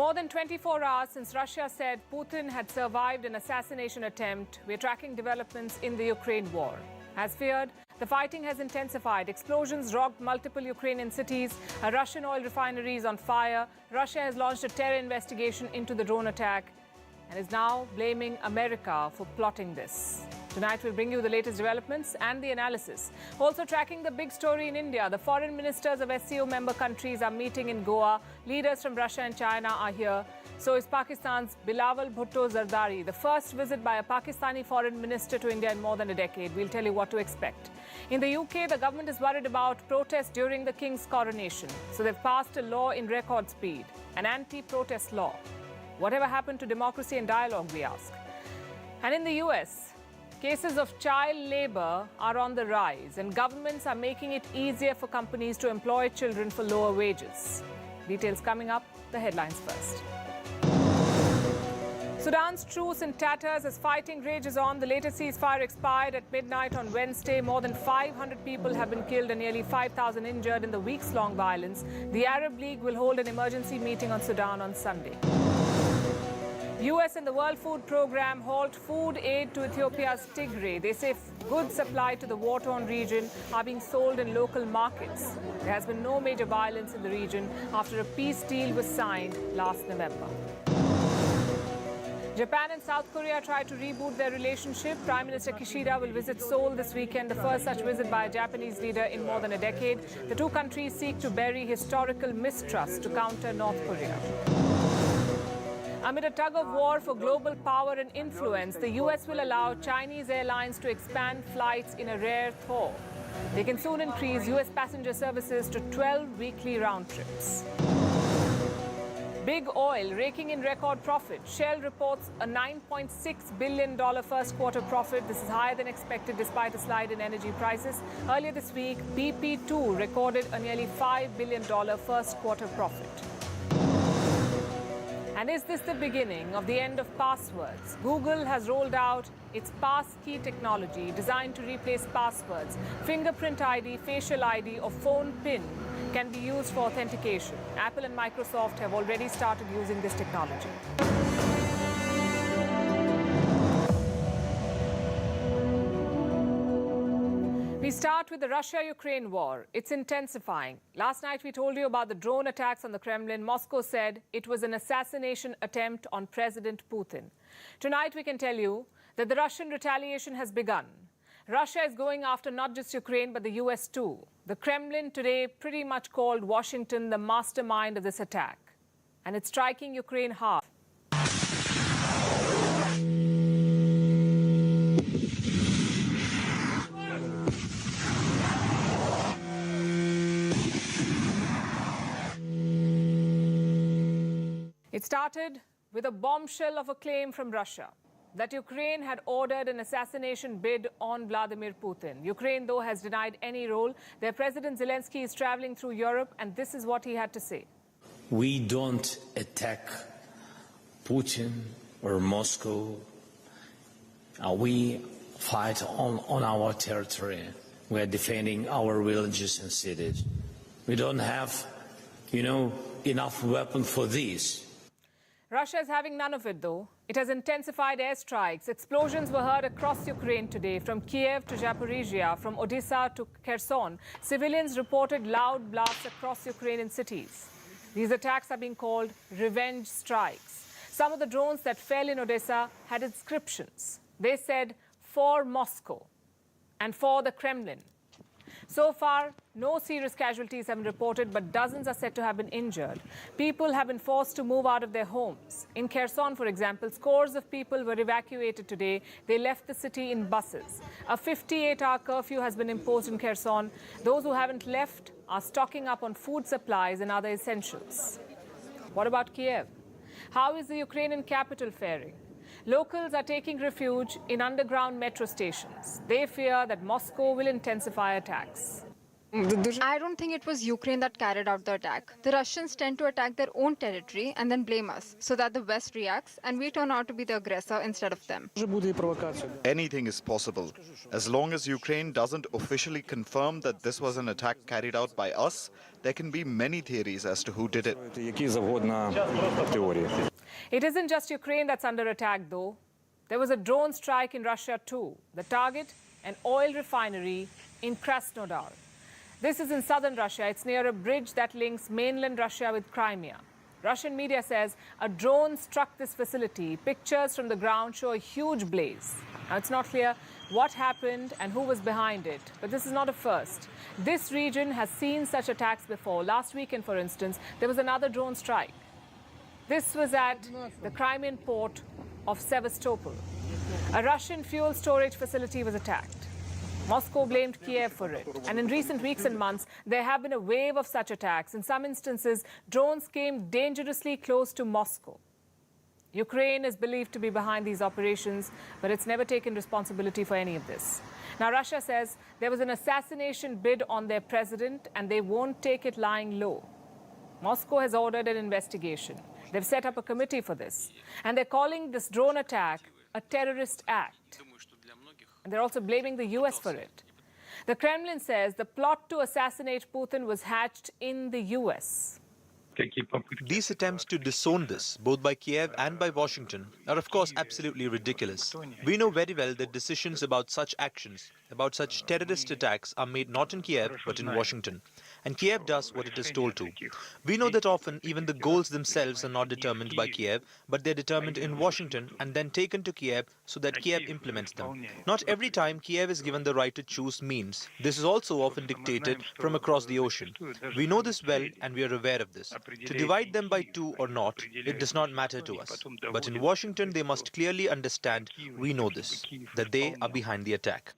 More than 24 hours since Russia said Putin had survived an assassination attempt, we're tracking developments in the Ukraine war. As feared, the fighting has intensified. Explosions rocked multiple Ukrainian cities. A Russian oil refinery is on fire. Russia has launched a terror investigation into the drone attack and is now blaming America for plotting this. Tonight, we'll bring you the latest developments and the analysis. Also tracking the big story in India. The foreign ministers of SCO member countries are meeting in Goa. Leaders from Russia and China are here. So is Pakistan's Bilawal Bhutto Zardari, the first visit by a Pakistani foreign minister to India in more than a decade. We'll tell you what to expect. In the UK, the government is worried about protests during the King's coronation. So they've passed a law in record speed, an anti-protest law. Whatever happened to democracy and dialogue, we ask. And in the US, cases of child labor are on the rise, and governments are making it easier for companies to employ children for lower wages. Details coming up, the headlines first. Sudan's truce in tatters as fighting rages on. The latest ceasefire expired at midnight on Wednesday. More than 500 people have been killed and nearly 5,000 injured in the weeks-long violence. The Arab League will hold an emergency meeting on Sudan on Sunday. US and the World Food Programme halt food aid to Ethiopia's Tigray. They say goods supplied to the war-torn region are being sold in local markets. There has been no major violence in the region after a peace deal was signed last November. Japan and South Korea try to reboot their relationship. Prime Minister Kishida will visit Seoul this weekend, the first such visit by a Japanese leader in more than a decade. The two countries seek to bury historical mistrust to counter North Korea. Amid a tug-of-war for global power and influence, the US will allow Chinese airlines to expand flights in a rare thaw. They can soon increase US passenger services to 12 weekly round trips. Big oil raking in record profit. Shell reports a $9.6 billion first quarter profit. This is higher than expected despite a slide in energy prices. Earlier this week, BP too recorded a nearly $5 billion first quarter profit. And is this the beginning of the end of passwords? Google has rolled out its passkey technology designed to replace passwords. Fingerprint ID, facial ID, or phone PIN can be used for authentication. Apple and Microsoft have already started using this technology. We start with the Russia-Ukraine war. It's intensifying. Last night we told you about the drone attacks on the Kremlin. Moscow said it was an assassination attempt on President Putin. Tonight we can tell you that the Russian retaliation has begun. Russia is going after not just Ukraine but the US too. The Kremlin today pretty much called Washington the mastermind of this attack. And it's striking Ukraine hard. It started with a bombshell of a claim from Russia that Ukraine had ordered an assassination bid on Vladimir Putin. Ukraine, though, has denied any role. Their President Zelensky is traveling through Europe, and this is what he had to say. We don't attack Putin or Moscow. We fight on our territory. We are defending our villages and cities. We don't have, enough weapons for this. Russia is having none of it, though. It has intensified airstrikes. Explosions were heard across Ukraine today, from Kiev to Zaporizhia, from Odessa to Kherson. Civilians reported loud blasts across Ukrainian cities. These attacks are being called revenge strikes. Some of the drones that fell in Odessa had inscriptions. They said, "For Moscow" and "For the Kremlin." So far, no serious casualties have been reported, but dozens are said to have been injured. People have been forced to move out of their homes. In Kherson, for example, scores of people were evacuated today. They left the city in buses. A 58-hour curfew has been imposed in Kherson. Those who haven't left are stocking up on food supplies and other essentials. What about Kiev? How is the Ukrainian capital faring? Locals are taking refuge in underground metro stations. They fear that Moscow will intensify attacks. I don't think it was Ukraine that carried out the attack. The Russians tend to attack their own territory and then blame us so that the West reacts and we turn out to be the aggressor instead of them. Anything is possible. As long as Ukraine doesn't officially confirm that this was an attack carried out by us, there can be many theories as to who did it. It isn't just Ukraine that's under attack, though. There was a drone strike in Russia, too. The target, an oil refinery in Krasnodar. This is in southern Russia. It's near a bridge that links mainland Russia with Crimea. Russian media says a drone struck this facility. Pictures from the ground show a huge blaze. Now, it's not clear what happened and who was behind it, but this is not a first. This region has seen such attacks before. Last weekend, for instance, there was another drone strike. This was at the Crimean port of Sevastopol. A Russian fuel storage facility was attacked. Moscow blamed Kiev for it. And in recent weeks and months, there have been a wave of such attacks. In some instances, drones came dangerously close to Moscow. Ukraine is believed to be behind these operations, but it's never taken responsibility for any of this. Now, Russia says there was an assassination bid on their president, and they won't take it lying low. Moscow has ordered an investigation. They've set up a committee for this. And they're calling this drone attack a terrorist act. And they're also blaming the US for it. The Kremlin says the plot to assassinate Putin was hatched in the US. These attempts to disown this, both by Kiev and by Washington, are of course absolutely ridiculous. We know very well that decisions about such actions, about such terrorist attacks, are made not in Kiev but in Washington. And Kiev does what it is told to. We know that often even the goals themselves are not determined by Kiev, but they're determined in Washington and then taken to Kiev so that Kiev implements them. Not every time Kiev is given the right to choose means. This is also often dictated from across the ocean. We know this well and we are aware of this. To divide them by two or not, it does not matter to us. But in Washington, they must clearly understand, we know this, that they are behind the attack.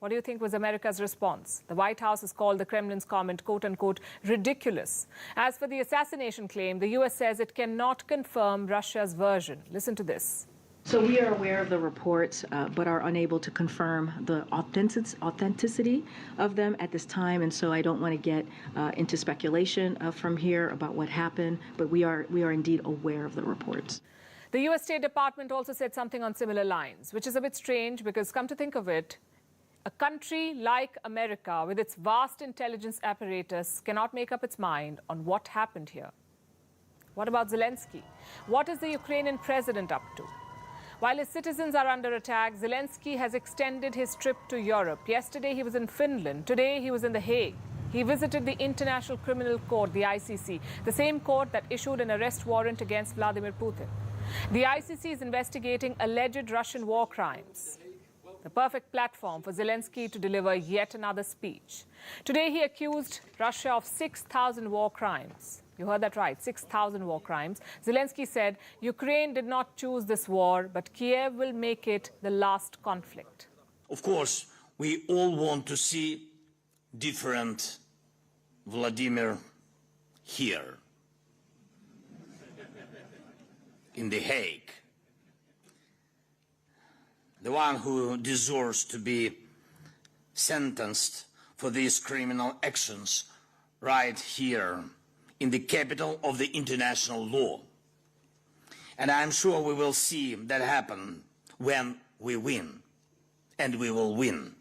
What do you think was America's response? The White House has called the Kremlin's comment, quote-unquote, ridiculous. As for the assassination claim, the U.S. says it cannot confirm Russia's version. Listen to this. So we are aware of the reports, but are unable to confirm the authenticity of them at this time. And so I don't want to get into speculation from here about what happened, but we are indeed aware of the reports. The U.S. State Department also said something on similar lines, which is a bit strange because, come to think of it, a country like America, with its vast intelligence apparatus, cannot make up its mind on what happened here. What about Zelensky? What is the Ukrainian president up to? While his citizens are under attack, Zelensky has extended his trip to Europe. Yesterday, he was in Finland. Today, he was in The Hague. He visited the International Criminal Court, the ICC, the same court that issued an arrest warrant against Vladimir Putin. The ICC is investigating alleged Russian war crimes. The perfect platform for Zelensky to deliver yet another speech. Today, he accused Russia of 6,000 war crimes. You heard that right, 6,000 war crimes. Zelensky said Ukraine did not choose this war, but Kiev will make it the last conflict. Of course, we all want to see different Vladimir here in The Hague. The one who deserves to be sentenced for these criminal actions right here in the capital of the international law. And I'm sure we will see that happen when we win. And we will win.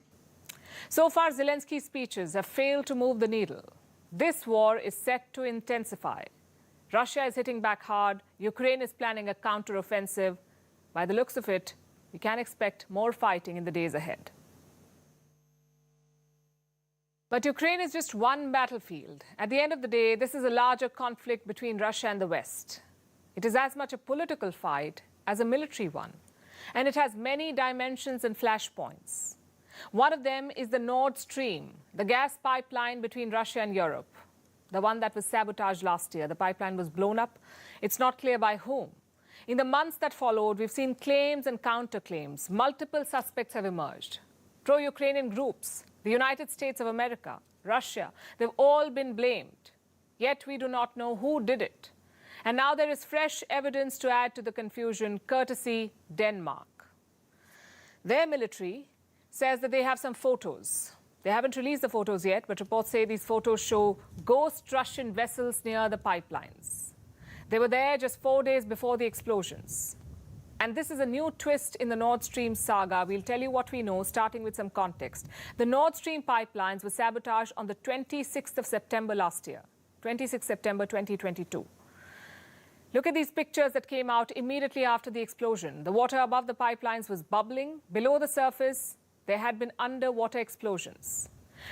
So far, Zelensky's speeches have failed to move the needle. This war is set to intensify. Russia is hitting back hard. Ukraine is planning a counteroffensive. By the looks of it, we can expect more fighting in the days ahead. But Ukraine is just one battlefield. At the end of the day, this is a larger conflict between Russia and the West. It is as much a political fight as a military one. And it has many dimensions and flashpoints. One of them is the Nord Stream, the gas pipeline between Russia and Europe. The one that was sabotaged last year. The pipeline was blown up. It's not clear by whom. In the months that followed, we've seen claims and counterclaims. Multiple suspects have emerged. Pro-Ukrainian groups, the United States of America, Russia, they've all been blamed. Yet we do not know who did it. And now there is fresh evidence to add to the confusion, courtesy Denmark. Their military says that they have some photos They haven't released the photos yet, but reports say these photos show ghost Russian vessels near the pipelines. They were there just 4 days before the explosions. And this is a new twist in the Nord Stream saga. We'll tell you what we know, starting with some context. The Nord Stream pipelines were sabotaged on the 26th of September last year, 26 September 2022. Look at these pictures that came out immediately after the explosion. The water above the pipelines was bubbling. Below the surface, there had been underwater explosions.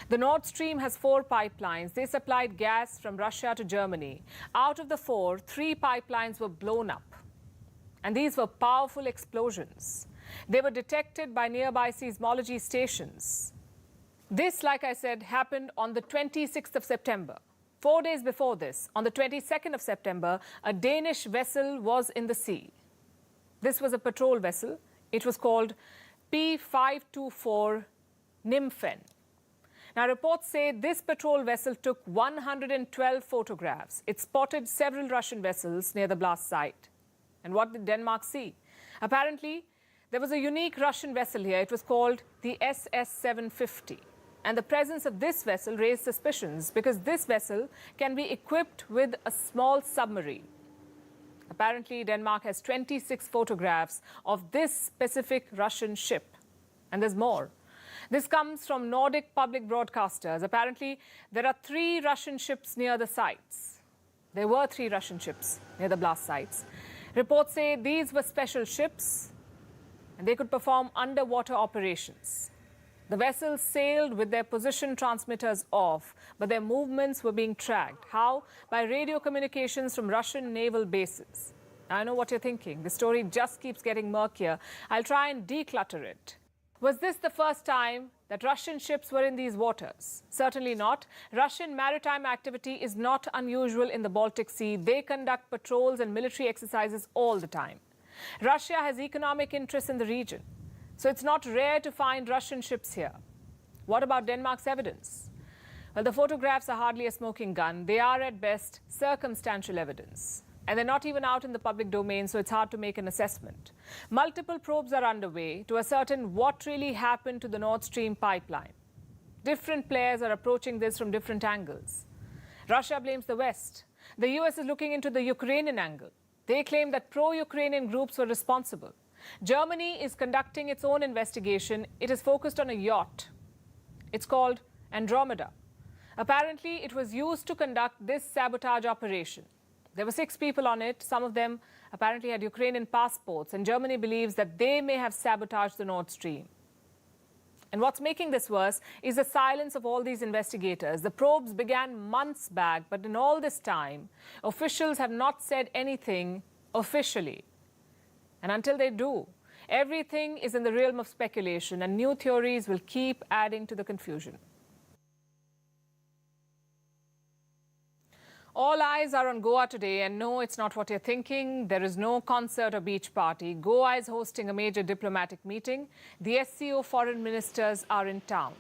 The Nord Stream has 4 pipelines. They supplied gas from Russia to Germany. Out of the 4, 3 pipelines were blown up. And these were powerful explosions. They were detected by nearby seismology stations. This, like I said, happened on the 26th of September. 4 days before this, on the 22nd of September, a Danish vessel was in the sea. This was a patrol vessel. It was called P524 Nymphen. Now, reports say this patrol vessel took 112 photographs. It spotted several Russian vessels near the blast site. And what did Denmark see? Apparently, there was a unique Russian vessel here. It was called the SS-750. And the presence of this vessel raised suspicions because this vessel can be equipped with a small submarine. Apparently, Denmark has 26 photographs of this specific Russian ship. And there's more. This comes from Nordic public broadcasters. Apparently, there are 3 Russian ships near the sites. There were 3 Russian ships near the blast sites. Reports say these were special ships and they could perform underwater operations. The vessels sailed with their position transmitters off, but their movements were being tracked. How? By radio communications from Russian naval bases. I know what you're thinking. The story just keeps getting murkier. I'll try and declutter it. Was this the first time that Russian ships were in these waters? Certainly not. Russian maritime activity is not unusual in the Baltic Sea. They conduct patrols and military exercises all the time. Russia has economic interests in the region. So it's not rare to find Russian ships here. What about Denmark's evidence? Well, the photographs are hardly a smoking gun. They are at best circumstantial evidence. And they're not even out in the public domain, so it's hard to make an assessment. Multiple probes are underway to ascertain what really happened to the Nord Stream pipeline. Different players are approaching this from different angles. Russia blames the West. The US is looking into the Ukrainian angle. They claim that pro-Ukrainian groups were responsible. Germany is conducting its own investigation. It is focused on a yacht. It's called Andromeda. Apparently, it was used to conduct this sabotage operation. There were 6 people on it. Some of them apparently had Ukrainian passports, and Germany believes that they may have sabotaged the Nord Stream. And what's making this worse is the silence of all these investigators. The probes began months back, but in all this time, officials have not said anything officially. And until they do, everything is in the realm of speculation, and new theories will keep adding to the confusion. All eyes are on Goa today, and no, it's not what you're thinking. There is no concert or beach party. Goa is hosting a major diplomatic meeting. The SCO foreign ministers are in town.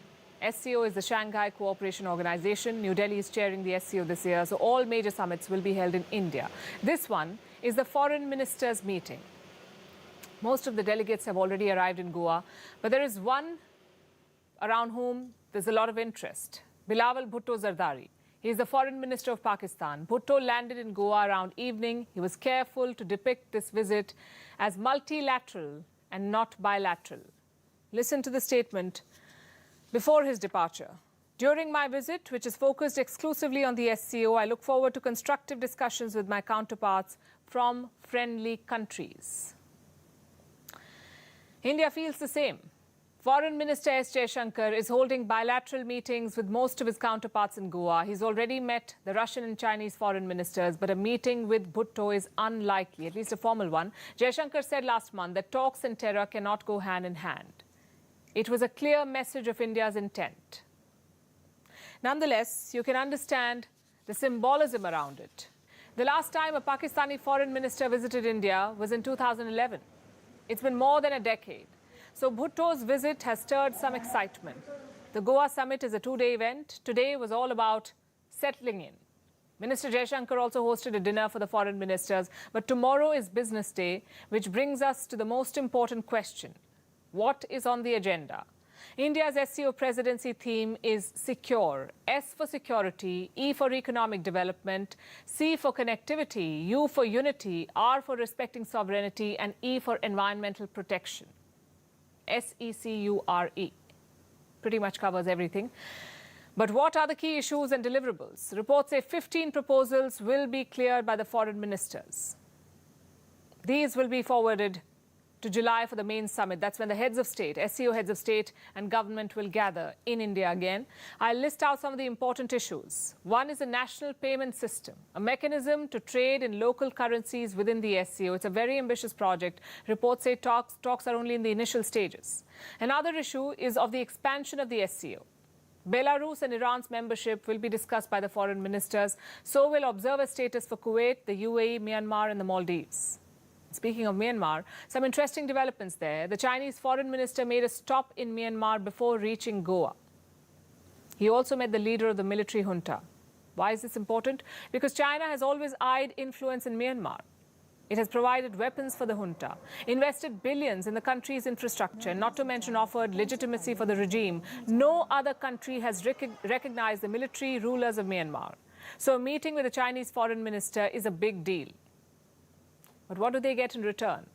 SCO is the Shanghai Cooperation Organization. New Delhi is chairing the SCO this year, so all major summits will be held in India. This one is the foreign ministers' meeting. Most of the delegates have already arrived in Goa, but there is one around whom there's a lot of interest. Bilawal Bhutto Zardari. He is the foreign minister of Pakistan. Bhutto landed in Goa around evening. He was careful to depict this visit as multilateral and not bilateral. Listen to the statement before his departure. During my visit, which is focused exclusively on the SCO, I look forward to constructive discussions with my counterparts from friendly countries. India feels the same. Foreign Minister S. Jaishankar is holding bilateral meetings with most of his counterparts in Goa. He's already met the Russian and Chinese foreign ministers, but a meeting with Bhutto is unlikely, at least a formal one. Jaishankar said last month that talks and terror cannot go hand in hand. It was a clear message of India's intent. Nonetheless, you can understand the symbolism around it. The last time a Pakistani foreign minister visited India was in 2011. It's been more than a decade. So Bhutto's visit has stirred some excitement. The Goa Summit is a 2-day event. Today was all about settling in. Minister Jaishankar also hosted a dinner for the foreign ministers. But tomorrow is business day, which brings us to the most important question. What is on the agenda? India's SCO presidency theme is secure. S for security, E for economic development, C for connectivity, U for unity, R for respecting sovereignty, and E for environmental protection. SECURE. Pretty much covers everything. But what are the key issues and deliverables? Reports say 15 proposals will be cleared by the foreign ministers. These will be forwarded to July for the main summit. That's when the heads of state, SCO heads of state and government will gather in India again. I'll list out some of the important issues. One is a national payment system, a mechanism to trade in local currencies within the SCO. It's a very ambitious project. Reports say talks are only in the initial stages. Another issue is of the expansion of the SCO. Belarus and Iran's membership will be discussed by the foreign ministers. So will observer status for Kuwait, the UAE, Myanmar and the Maldives. Speaking of Myanmar, some interesting developments there. The Chinese foreign minister made a stop in Myanmar before reaching Goa. He also met the leader of the military junta. Why is this important? Because China has always eyed influence in Myanmar. It has provided weapons for the junta, invested billions in the country's infrastructure, not to mention offered legitimacy for the regime. No other country has recognized the military rulers of Myanmar. So a meeting with the Chinese foreign minister is a big deal. But what do they get in return?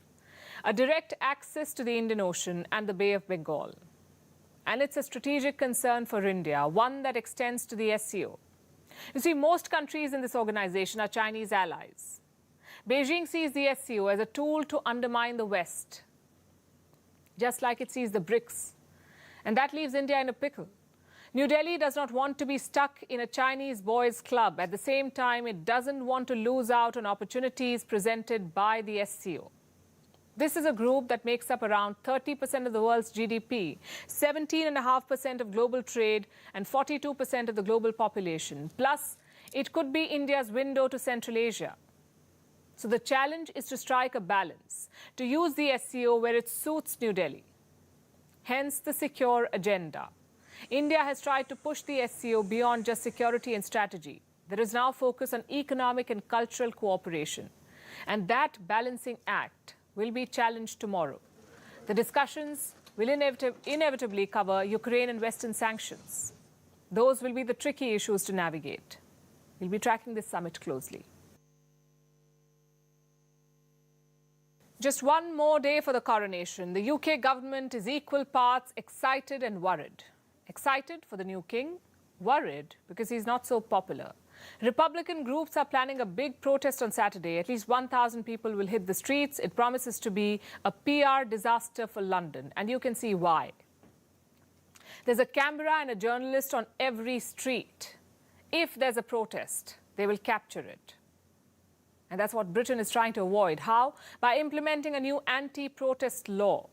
A direct access to the Indian Ocean and the Bay of Bengal. And it's a strategic concern for India, one that extends to the SCO. You see, most countries in this organization are Chinese allies. Beijing sees the SCO as a tool to undermine the West, just like it sees the BRICS. And that leaves India in a pickle. New Delhi does not want to be stuck in a Chinese boys' club. At the same time, it doesn't want to lose out on opportunities presented by the SCO. This is a group that makes up around 30% of the world's GDP, 17.5% of global trade, and 42% of the global population. Plus, it could be India's window to Central Asia. So the challenge is to strike a balance, to use the SCO where it suits New Delhi. Hence the secure agenda. India has tried to push the SCO beyond just security and strategy. There is now focus on economic and cultural cooperation. And that balancing act will be challenged tomorrow. The discussions will inevitably cover Ukraine and Western sanctions. Those will be the tricky issues to navigate. We'll be tracking this summit closely. Just one more day for the coronation. The UK government is equal parts excited and worried. Excited for the new king, worried because he's not so popular. Republican groups are planning a big protest on Saturday. At least 1,000 people will hit the streets. It promises to be a PR disaster for London, and you can see why. There's a camera and a journalist on every street. If there's a protest, they will capture it. And that's what Britain is trying to avoid. How? By implementing a new anti-protest law.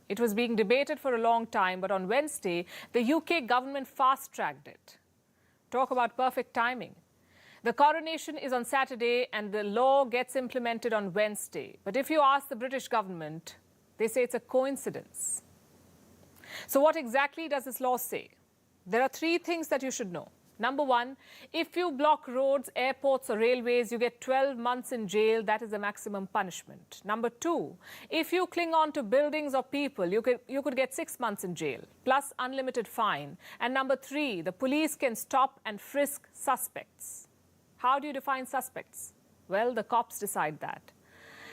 It was being debated for a long time, but on Wednesday, the UK government fast-tracked it. Talk about perfect timing. The coronation is on Saturday and the law gets implemented on Wednesday. But if you ask the British government, they say it's a coincidence. So what exactly does this law say? There are three things that you should know. Number one, if you block roads, airports or railways, you get 12 months in jail. That is the maximum punishment. Number two, if you cling on to buildings or people, you could get 6 months in jail, plus unlimited fine. And number three, the police can stop and frisk suspects. How do you define suspects? Well, the cops decide that.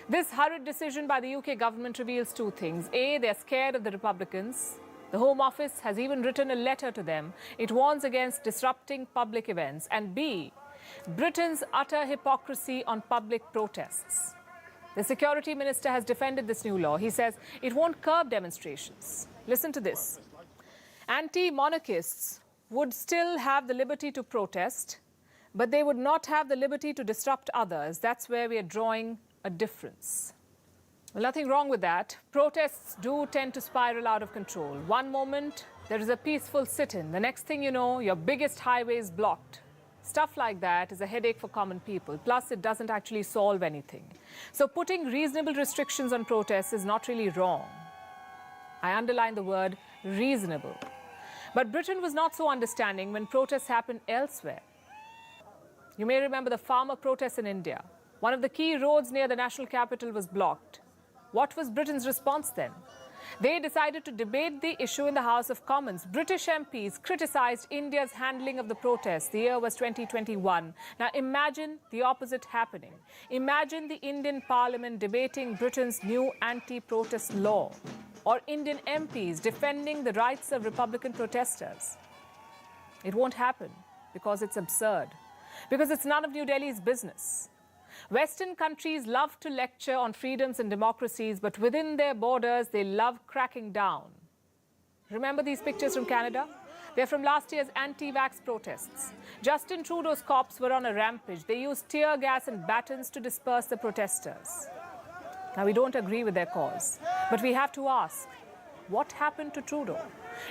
This hurried decision by the UK government reveals two things. A, they're scared of the Republicans. The Home Office has even written a letter to them. It warns against disrupting public events. And B, Britain's utter hypocrisy on public protests. The Security Minister has defended this new law. He says it won't curb demonstrations. Listen to this. Anti-monarchists would still have the liberty to protest, but they would not have the liberty to disrupt others. That's where we are drawing a difference. Well, nothing wrong with that. Protests do tend to spiral out of control. One moment, there is a peaceful sit-in. The next thing you know, your biggest highway is blocked. Stuff like that is a headache for common people. Plus, it doesn't actually solve anything. So putting reasonable restrictions on protests is not really wrong. I underline the word reasonable. But Britain was not so understanding when protests happened elsewhere. You may remember the farmer protests in India. One of the key roads near the national capital was blocked. What was Britain's response then? They decided to debate the issue in the House of Commons. British MPs criticised India's handling of the protests. The year was 2021. Now imagine the opposite happening. Imagine the Indian Parliament debating Britain's new anti-protest law, or Indian MPs defending the rights of Republican protesters. It won't happen because it's absurd, because it's none of New Delhi's business. Western countries love to lecture on freedoms and democracies, but within their borders, they love cracking down. Remember these pictures from Canada? They're from last year's anti-vax protests. Justin Trudeau's cops were on a rampage. They used tear gas and batons to disperse the protesters. Now, we don't agree with their cause, but we have to ask, what happened to Trudeau?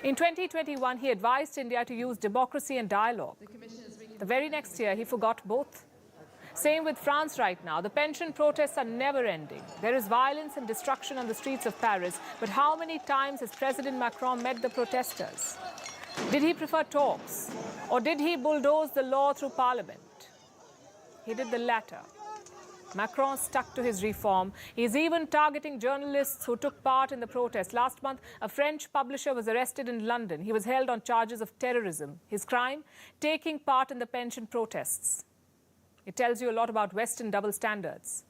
In 2021, he advised India to use democracy and dialogue. The very next year, he forgot both. Same with France right now. The pension protests are never ending. There is violence and destruction on the streets of Paris. But how many times has President Macron met the protesters? Did he prefer talks? Or did he bulldoze the law through parliament? He did the latter. Macron stuck to his reform. He's even targeting journalists who took part in the protest. Last month, a French publisher was arrested in London. He was held on charges of terrorism. His crime? Taking part in the pension protests. It tells you a lot about Western double standards.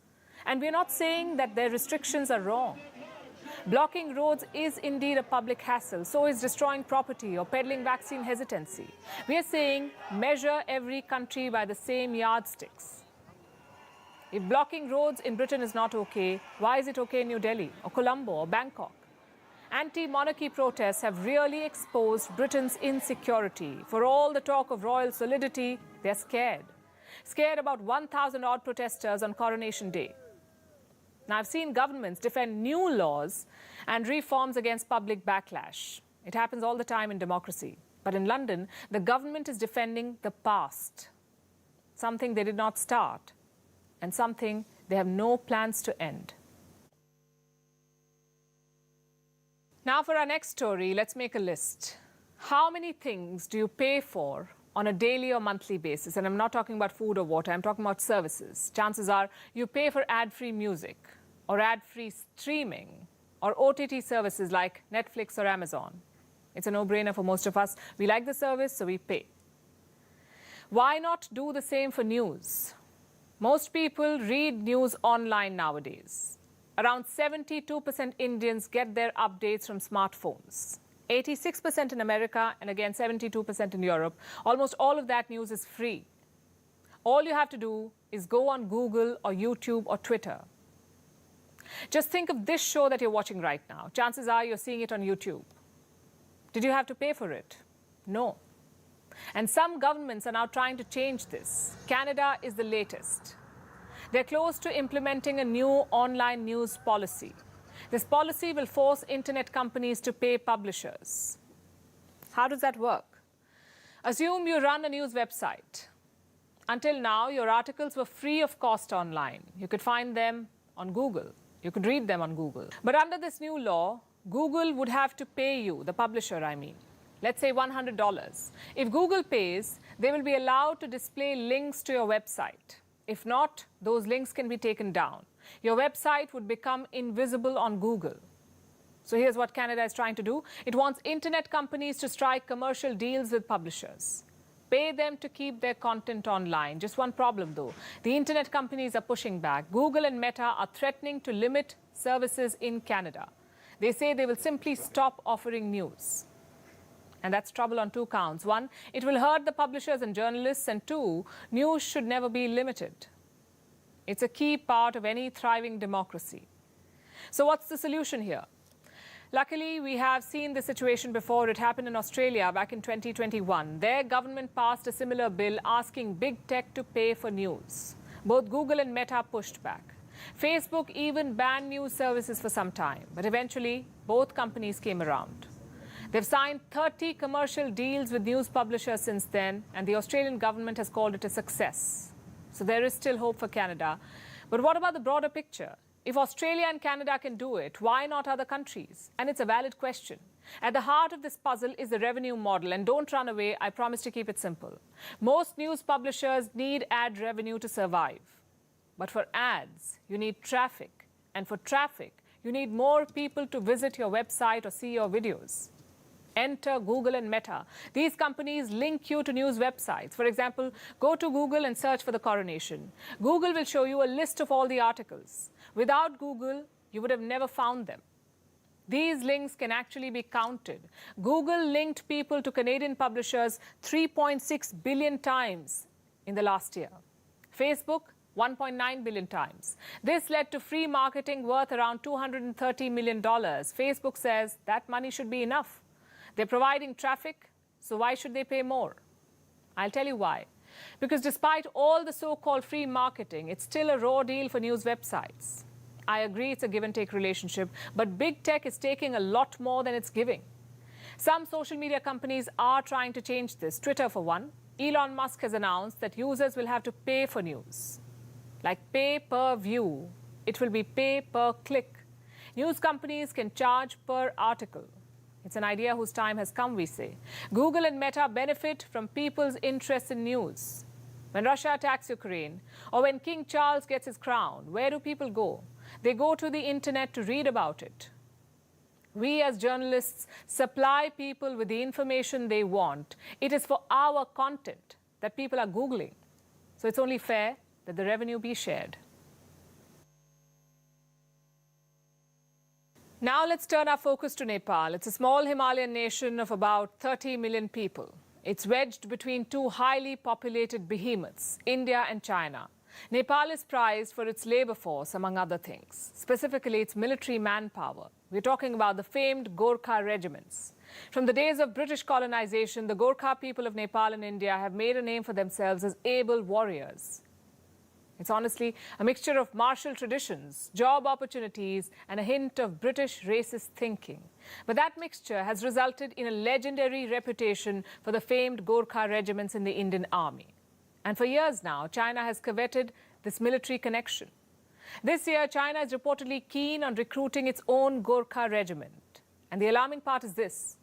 And we're not saying that their restrictions are wrong. Blocking roads is indeed a public hassle. So is destroying property or peddling vaccine hesitancy. We are saying measure every country by the same yardsticks. If blocking roads in Britain is not okay, why is it okay in New Delhi or Colombo or Bangkok? Anti-monarchy protests have really exposed Britain's insecurity. For all the talk of royal solidity, they're scared. Scared about 1,000-odd protesters on Coronation Day. Now, I've seen governments defend new laws and reforms against public backlash. It happens all the time in democracy. But in London, the government is defending the past, something they did not start, and something they have no plans to end. Now, for our next story, let's make a list. How many things do you pay for on a daily or monthly basis? And I'm not talking about food or water, I'm talking about services. Chances are you pay for ad-free music or ad-free streaming or OTT services like Netflix or Amazon. It's a no-brainer for most of us. We like the service, so we pay. Why not do the same for news? Most people read news online nowadays. Around 72% Indians get their updates from smartphones. 86% in America, and again 72% in Europe. Almost all of that news is free. All you have to do is go on Google or YouTube or Twitter. Just think of this show that you're watching right now. Chances are you're seeing it on YouTube. Did you have to pay for it? No. And some governments are now trying to change this. Canada is the latest. They're close to implementing a new online news policy. This policy will force internet companies to pay publishers. How does that work? Assume you run a news website. Until now, your articles were free of cost online. You could find them on Google. You could read them on Google. But under this new law, Google would have to pay you, the publisher, I mean. Let's say $100. If Google pays, they will be allowed to display links to your website. If not, those links can be taken down. Your website would become invisible on Google. So here's what Canada is trying to do. It wants internet companies to strike commercial deals with publishers. Pay them to keep their content online. Just one problem, though. The internet companies are pushing back. Google and Meta are threatening to limit services in Canada. They say they will simply stop offering news. And that's trouble on two counts. One, it will hurt the publishers and journalists. And two, news should never be limited. It's a key part of any thriving democracy. So what's the solution here? Luckily, we have seen this situation before. It happened in Australia back in 2021. Their government passed a similar bill asking big tech to pay for news. Both Google and Meta pushed back. Facebook even banned news services for some time. But eventually, both companies came around. They've signed 30 commercial deals with news publishers since then, and the Australian government has called it a success. So there is still hope for Canada. But what about the broader picture? If Australia and Canada can do it, why not other countries? And it's a valid question. At the heart of this puzzle is the revenue model. And don't run away, I promise to keep it simple. Most news publishers need ad revenue to survive. But for ads, you need traffic. And for traffic, you need more people to visit your website or see your videos. Enter Google and Meta. These companies link you to news websites. For example, go to Google and search for the Coronation. Google will show you a list of all the articles. Without Google, you would have never found them. These links can actually be counted. Google linked people to Canadian publishers 3.6 billion times in the last year. Facebook, 1.9 billion times. This led to free marketing worth around $230 million. Facebook says that money should be enough. They're providing traffic, so why should they pay more? I'll tell you why. Because despite all the so-called free marketing, it's still a raw deal for news websites. I agree it's a give-and-take relationship, but big tech is taking a lot more than it's giving. Some social media companies are trying to change this. Twitter, for one. Elon Musk has announced that users will have to pay for news. Like pay per view, it will be pay per click. News companies can charge per article. It's an idea whose time has come, we say. Google and Meta benefit from people's interest in news. When Russia attacks Ukraine, or when King Charles gets his crown, where do people go? They go to the internet to read about it. We as journalists supply people with the information they want. It is for our content that people are Googling. So it's only fair that the revenue be shared. Now let's turn our focus to Nepal. It's a small Himalayan nation of about 30 million people. It's wedged between two highly populated behemoths, India and China. Nepal is prized for its labor force, among other things, specifically its military manpower. We're talking about the famed Gorkha regiments. From the days of British colonization, the Gorkha people of Nepal and India have made a name for themselves as able warriors. It's honestly a mixture of martial traditions, job opportunities, and a hint of British racist thinking. But that mixture has resulted in a legendary reputation for the famed Gorkha regiments in the Indian Army. And for years now, China has coveted this military connection. This year, China is reportedly keen on recruiting its own Gorkha regiment. And the alarming part is this.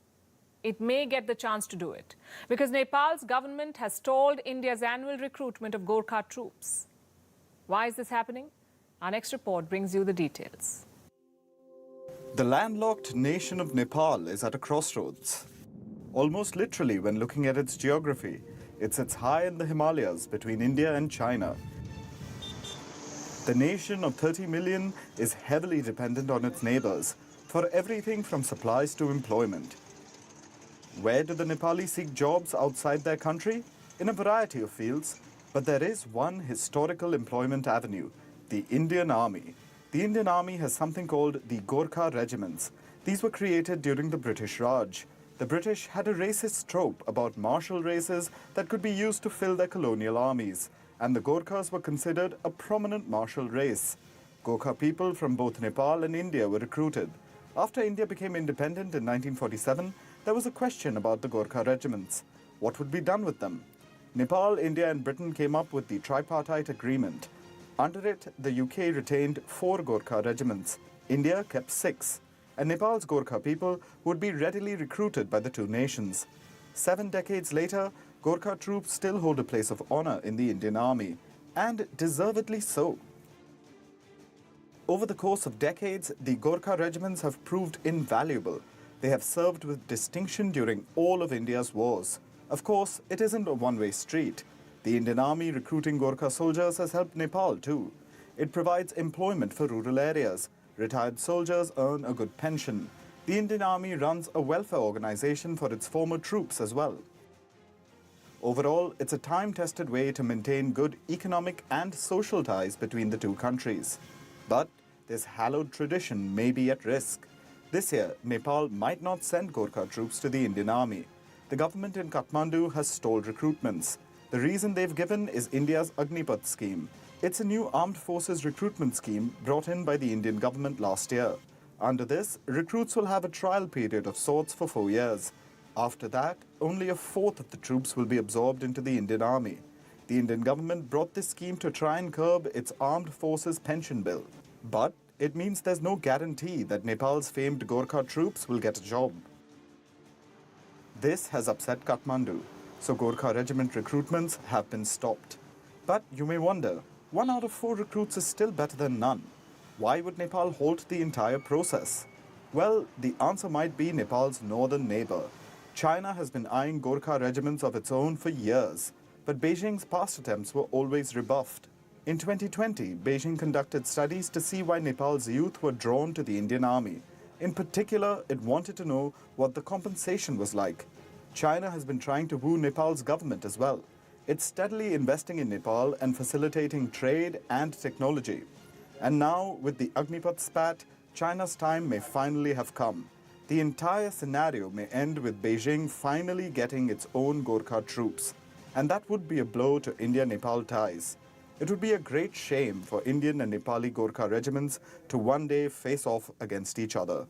It may get the chance to do it, because Nepal's government has stalled India's annual recruitment of Gorkha troops. Why is this happening? Our next report brings you the details. The landlocked nation of Nepal is at a crossroads. Almost literally, when looking at its geography, it sits high in the Himalayas between India and China. The nation of 30 million is heavily dependent on its neighbors for everything from supplies to employment. Where do the Nepalis seek jobs outside their country? In a variety of fields, but there is one historical employment avenue, the Indian Army. The Indian Army has something called the Gorkha regiments. These were created during the British Raj. The British had a racist trope about martial races that could be used to fill their colonial armies, and the Gorkhas were considered a prominent martial race. Gorkha people from both Nepal and India were recruited. After India became independent in 1947, there was a question about the Gorkha regiments. What would be done with them? Nepal, India and Britain came up with the tripartite agreement. Under it, the UK retained 4 Gorkha regiments. India kept 6. And Nepal's Gorkha people would be readily recruited by the two nations. 7 decades later, Gorkha troops still hold a place of honor in the Indian Army, and deservedly so. Over the course of decades, the Gorkha regiments have proved invaluable. They have served with distinction during all of India's wars. Of course, it isn't a one-way street. The Indian Army recruiting Gorkha soldiers has helped Nepal too. It provides employment for rural areas. Retired soldiers earn a good pension. The Indian Army runs a welfare organization for its former troops as well. Overall, it's a time-tested way to maintain good economic and social ties between the two countries. But this hallowed tradition may be at risk. This year, Nepal might not send Gorkha troops to the Indian Army. The government in Kathmandu has stalled recruitments. The reason they've given is India's Agnipath scheme. It's a new armed forces recruitment scheme brought in by the Indian government last year. Under this, recruits will have a trial period of sorts for 4 years. After that, only a fourth of the troops will be absorbed into the Indian Army. The Indian government brought this scheme to try and curb its armed forces pension bill. But it means there's no guarantee that Nepal's famed Gorkha troops will get a job. This has upset Kathmandu, so Gorkha regiment recruitments have been stopped. But you may wonder, 1 out of 4 recruits is still better than none. Why would Nepal halt the entire process? Well, the answer might be Nepal's northern neighbor. China has been eyeing Gorkha regiments of its own for years, but Beijing's past attempts were always rebuffed. In 2020, Beijing conducted studies to see why Nepal's youth were drawn to the Indian army. In particular, it wanted to know what the compensation was like. China has been trying to woo Nepal's government as well. It's steadily investing in Nepal and facilitating trade and technology. And now, with the Agnipath spat, China's time may finally have come. The entire scenario may end with Beijing finally getting its own Gorkha troops. And that would be a blow to India-Nepal ties. It would be a great shame for Indian and Nepali Gorkha regiments to one day face off against each other.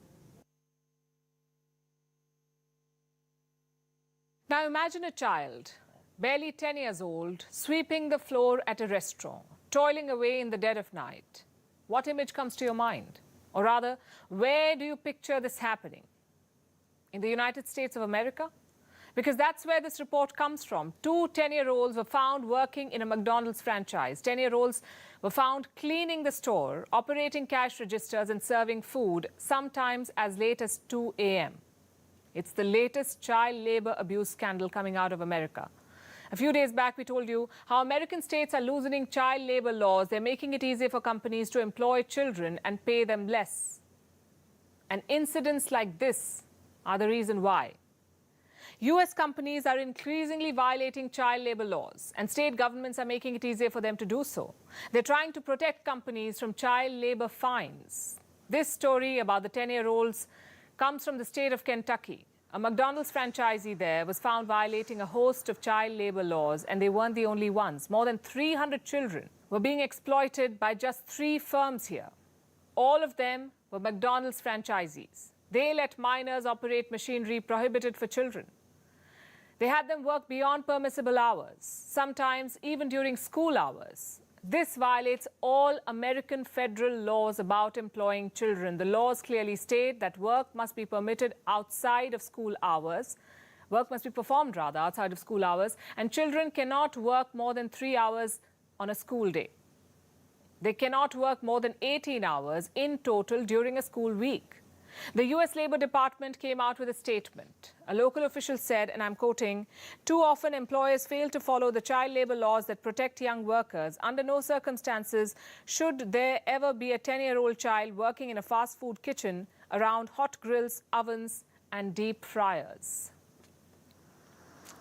Now imagine a child, barely 10 years old, sweeping the floor at a restaurant, toiling away in the dead of night. What image comes to your mind? Or rather, where do you picture this happening? In the United States of America? Because that's where this report comes from. Two 10-year-olds were found working in a McDonald's franchise. 10-year-olds were found cleaning the store, operating cash registers and serving food, sometimes as late as 2 a.m. It's the latest child labor abuse scandal coming out of America. A few days back, we told you how American states are loosening child labor laws. They're making it easier for companies to employ children and pay them less. And incidents like this are the reason why. U.S. companies are increasingly violating child labor laws, and state governments are making it easier for them to do so. They're trying to protect companies from child labor fines. This story about the 10-year-olds comes from the state of Kentucky. A McDonald's franchisee there was found violating a host of child labor laws, and they weren't the only ones. More than 300 children were being exploited by just 3 firms here. All of them were McDonald's franchisees. They let minors operate machinery prohibited for children. They had them work beyond permissible hours, sometimes even during school hours. This violates all American federal laws about employing children. The laws clearly state that work must be permitted outside of school hours. Work must be performed, rather, outside of school hours. And children cannot work more than 3 hours on a school day. They cannot work more than 18 hours in total during a school week. The U.S. Labor Department came out with a statement. A local official said, and I'm quoting, "Too often employers fail to follow the child labor laws that protect young workers. Under no circumstances should there ever be a 10-year-old child working in a fast food kitchen around hot grills, ovens, and deep fryers."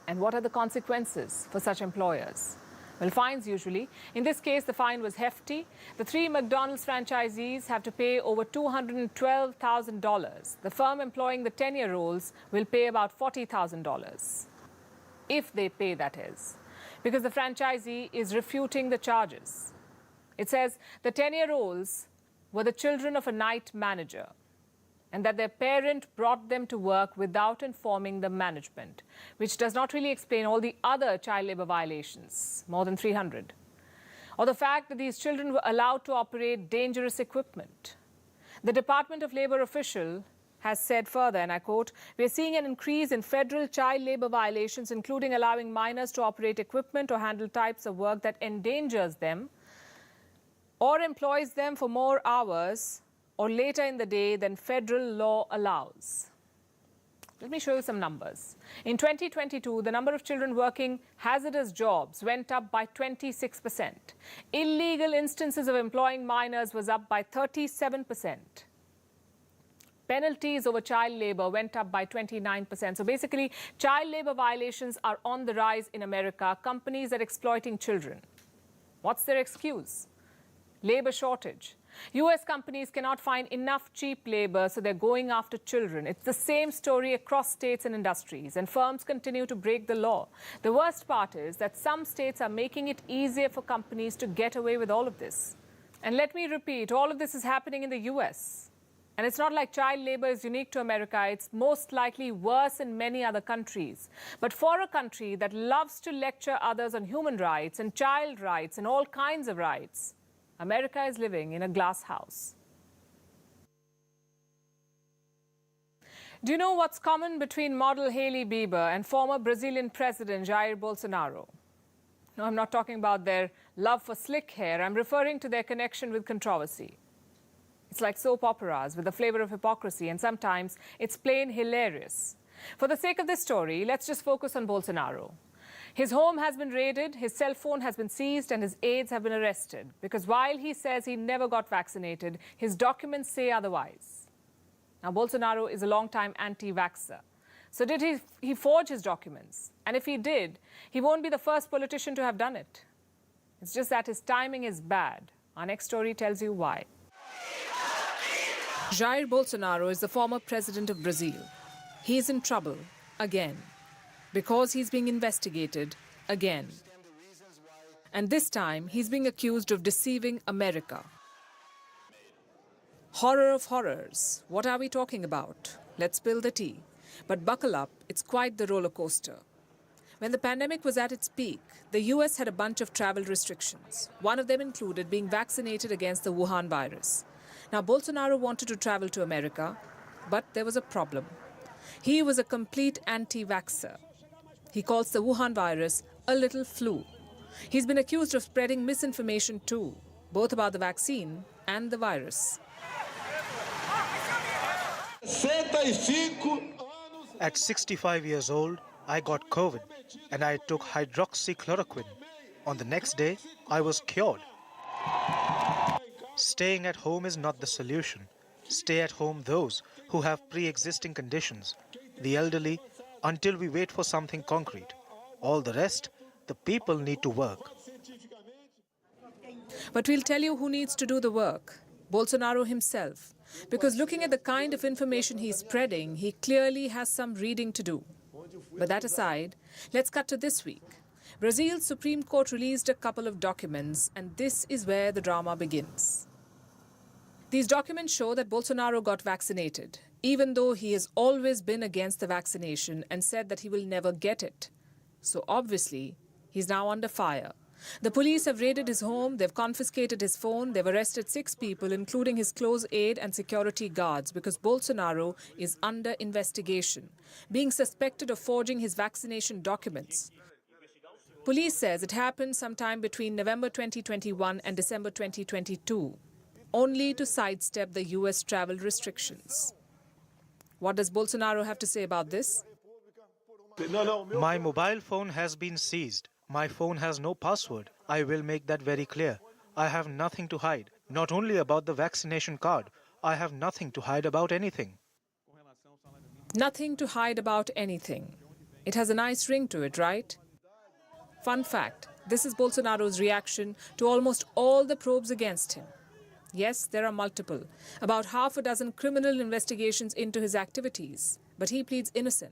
And what are the consequences for such employers? Well, fines usually. In this case, the fine was hefty. The 3 McDonald's franchisees have to pay over $212,000. The firm employing the 10-year-olds will pay about $40,000. If they pay, that is. Because the franchisee is refuting the charges. It says the 10-year-olds were the children of a night manager, and that their parent brought them to work without informing the management, which does not really explain all the other child labor violations, more than 300, or the fact that these children were allowed to operate dangerous equipment. The Department of Labor official has said further, and I quote, "We are seeing an increase in federal child labor violations, including allowing minors to operate equipment or handle types of work that endangers them or employs them for more hours or later in the day than federal law allows." Let me show you some numbers. In 2022, the number of children working hazardous jobs went up by 26%. Illegal instances of employing minors was up by 37%. Penalties over child labor went up by 29%. So basically, child labor violations are on the rise in America. Companies are exploiting children. What's their excuse? Labor shortage. U.S. companies cannot find enough cheap labor, so they're going after children. It's the same story across states and industries, and firms continue to break the law. The worst part is that some states are making it easier for companies to get away with all of this. And let me repeat, all of this is happening in the U.S. And it's not like child labor is unique to America. It's most likely worse in many other countries. But for a country that loves to lecture others on human rights and child rights and all kinds of rights, America is living in a glass house. Do you know what's common between model Hailey Bieber and former Brazilian President Jair Bolsonaro? No, I'm not talking about their love for slick hair. I'm referring to their connection with controversy. It's like soap operas with a flavor of hypocrisy, and sometimes it's plain hilarious. For the sake of this story, let's just focus on Bolsonaro. His home has been raided, his cell phone has been seized, and his aides have been arrested. Because while he says he never got vaccinated, his documents say otherwise. Now, Bolsonaro is a long-time anti-vaxxer. So did he forge his documents? And if he did, he won't be the first politician to have done it. It's just that his timing is bad. Our next story tells you why. Jair Bolsonaro is the former president of Brazil. He is in trouble again because he's being investigated again. And this time, he's being accused of deceiving America. Horror of horrors. What are we talking about? Let's spill the tea. But buckle up, it's quite the roller coaster. When the pandemic was at its peak, the US had a bunch of travel restrictions. One of them included being vaccinated against the Wuhan virus. Now, Bolsonaro wanted to travel to America, but there was a problem. He was a complete anti-vaxxer. He calls the Wuhan virus a little flu. He's been accused of spreading misinformation too, both about the vaccine and the virus. At 65 years old, I got COVID and I took hydroxychloroquine. On the next day, I was cured. Staying at home is not the solution. Stay at home those who have pre-existing conditions, the elderly, until we wait for something concrete. All the rest, the people need to work. But we'll tell you who needs to do the work. Bolsonaro himself. Because looking at the kind of information he's spreading, he clearly has some reading to do. But that aside, let's cut to this week. Brazil's Supreme Court released a couple of documents, and this is where the drama begins. These documents show that Bolsonaro got vaccinated, even though he has always been against the vaccination and said that he will never get it. So obviously, he's now under fire. The police have raided his home, they've confiscated his phone, they've arrested 6 people, including his close aide and security guards, because Bolsonaro is under investigation, being suspected of forging his vaccination documents. Police says it happened sometime between November 2021 and December 2022, only to sidestep the US travel restrictions. What does Bolsonaro have to say about this? My mobile phone has been seized. My phone has no password. I will make that very clear. I have nothing to hide. Not only about the vaccination card. I have nothing to hide about anything. Nothing to hide about anything. It has a nice ring to it, right? Fun fact, this is Bolsonaro's reaction to almost all the probes against him. Yes, there are multiple, about half a dozen criminal investigations into his activities, but he pleads innocent.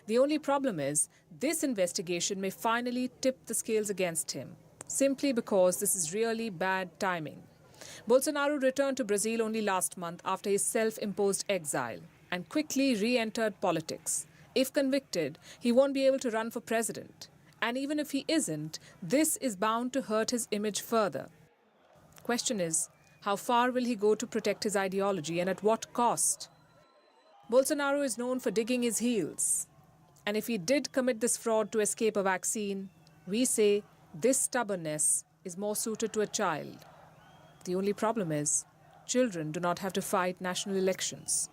The only problem is, this investigation may finally tip the scales against him, simply because this is really bad timing. Bolsonaro returned to Brazil only last month after his self-imposed exile and quickly re-entered politics. If convicted, he won't be able to run for president. And even if he isn't, this is bound to hurt his image further. Question is, how far will he go to protect his ideology and at what cost? Bolsonaro is known for digging his heels. And if he did commit this fraud to escape a vaccine, we say this stubbornness is more suited to a child. The only problem is, children do not have to fight national elections.